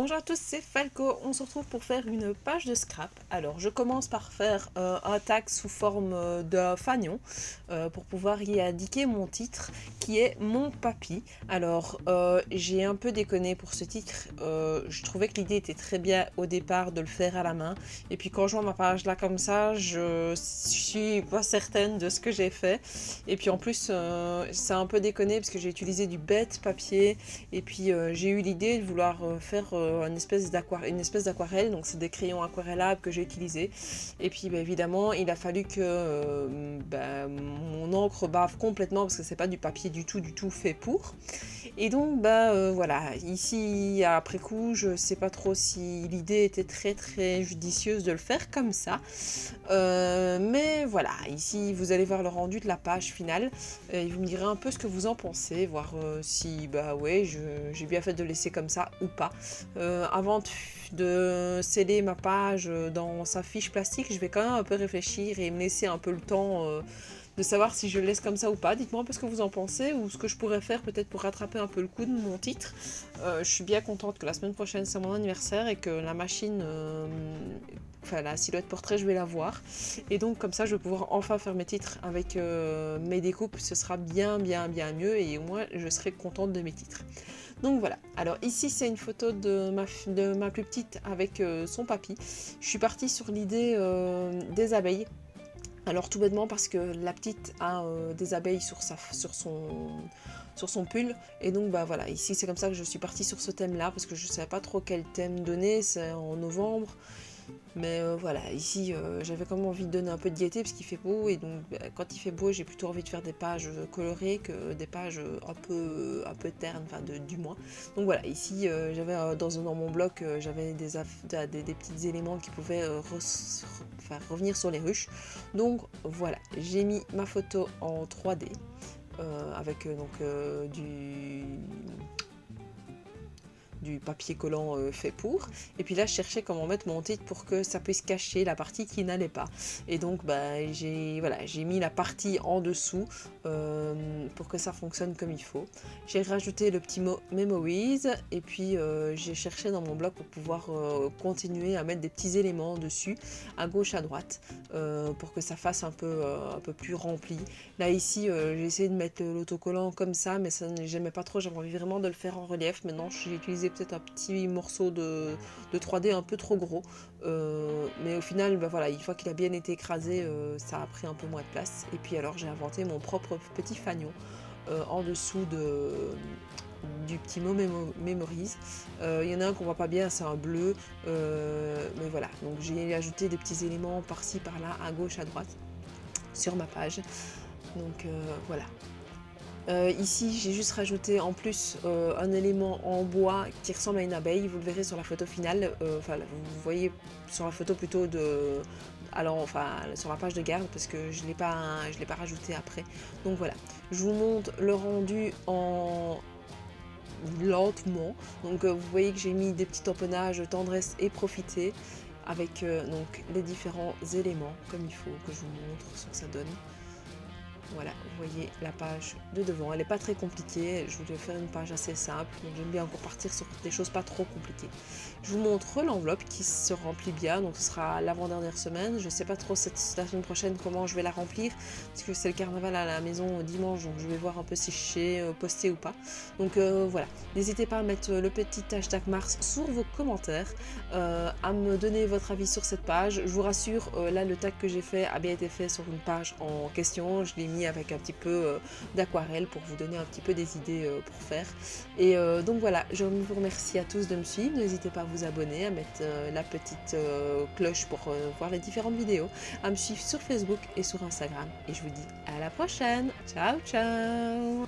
Bonjour à tous, c'est Falco. On se retrouve pour faire une page de scrap. Alors, je commence par faire un tag sous forme de fanion pour pouvoir y indiquer mon titre qui est Mon Papy. Alors, j'ai un peu déconné pour ce titre. Je trouvais que l'idée était très bien au départ de le faire à la main. Et puis, quand je vois ma page là comme ça, je suis pas certaine de ce que j'ai fait. Et puis, en plus, c'est un peu déconné parce que j'ai utilisé du bête papier. Et puis, j'ai eu l'idée de vouloir faire une espèce d'aquarelle, donc c'est des crayons aquarellables que j'ai utilisés. Et puis évidemment il a fallu que mon encre bave complètement parce que c'est pas du papier du tout fait pour. Et donc voilà, ici après coup je sais pas trop si l'idée était très judicieuse de le faire comme ça. Mais voilà, ici vous allez voir le rendu de la page finale et vous me direz un peu ce que vous en pensez, voir si ouais j'ai bien fait de laisser comme ça ou pas. Avant de sceller ma page dans sa fiche plastique, je vais quand même un peu réfléchir et me laisser un peu le temps de savoir si je le laisse comme ça ou pas. Dites-moi un peu ce que vous en pensez ou ce que je pourrais faire peut-être pour rattraper un peu le coup de mon titre. Je suis bien contente que la semaine prochaine c'est mon anniversaire et que la machine, enfin la silhouette portrait, je vais la voir. Et donc comme ça je vais pouvoir enfin faire mes titres avec mes découpes. Ce sera bien mieux et au moins je serai contente de mes titres. Donc voilà, alors ici c'est une photo de ma plus petite avec son papy. Je suis partie sur l'idée des abeilles. Alors tout bêtement parce que la petite a des abeilles sur son pull. Et donc voilà, ici c'est comme ça que je suis partie sur ce thème là parce que je ne savais pas trop quel thème donner, c'est en novembre. Mais voilà, ici j'avais quand même envie de donner un peu de gaieté parce qu'il fait beau et donc quand il fait beau j'ai plutôt envie de faire des pages colorées que des pages un peu ternes, enfin du moins. Donc voilà, ici j'avais dans mon bloc j'avais des petits éléments qui pouvaient revenir sur les ruches. Donc voilà, j'ai mis ma photo en 3D avec du papier collant fait pour. Et puis là, je cherchais comment mettre mon titre pour que ça puisse cacher la partie qui n'allait pas. Et donc, j'ai mis la partie en dessous pour que ça fonctionne comme il faut. J'ai rajouté le petit mot Memories et puis j'ai cherché dans mon blog pour pouvoir continuer à mettre des petits éléments dessus, à gauche, à droite, pour que ça fasse un peu plus rempli. Là, ici, j'ai essayé de mettre l'autocollant comme ça, mais ça, j'aimais pas trop, j'avais envie vraiment de le faire en relief. Maintenant, j'ai utilisé peut-être un petit morceau de 3D un peu trop gros, mais au final voilà, une fois qu'il a bien été écrasé, ça a pris un peu moins de place. Et puis alors j'ai inventé mon propre petit fanion en dessous du petit mot Memories. Il y en a un qu'on voit pas bien, c'est un bleu, mais voilà, donc j'ai ajouté des petits éléments par-ci par-là, à gauche, à droite sur ma page. Donc voilà. Ici j'ai juste rajouté en plus un élément en bois qui ressemble à une abeille, vous le verrez sur la photo finale, vous voyez sur la photo plutôt sur la page de garde parce que je l'ai pas rajouté après. Donc voilà, je vous montre le rendu en lentement. Donc vous voyez que j'ai mis des petits tamponnages tendresse et profiter avec donc les différents éléments comme il faut, que je vous montre ce que ça donne. Voilà, vous voyez la page de devant, elle n'est pas très compliquée, je voulais faire une page assez simple, donc j'aime bien encore partir sur des choses pas trop compliquées. Je vous montre l'enveloppe qui se remplit bien, donc ce sera l'avant-dernière semaine, je ne sais pas trop la semaine prochaine comment je vais la remplir, parce que c'est le carnaval à la maison dimanche, donc je vais voir un peu si je sais poster ou pas. Donc voilà, n'hésitez pas à mettre le petit hashtag Mars sur vos commentaires, à me donner votre avis sur cette page. Je vous rassure, là le tag que j'ai fait a bien été fait sur une page en question, je l'ai mis avec un petit peu d'aquarelle pour vous donner un petit peu des idées pour faire. Et donc voilà, je vous remercie à tous de me suivre, n'hésitez pas à vous abonner, à mettre la petite cloche pour voir les différentes vidéos, à me suivre sur Facebook et sur Instagram. Et je vous dis à la prochaine, ciao ciao.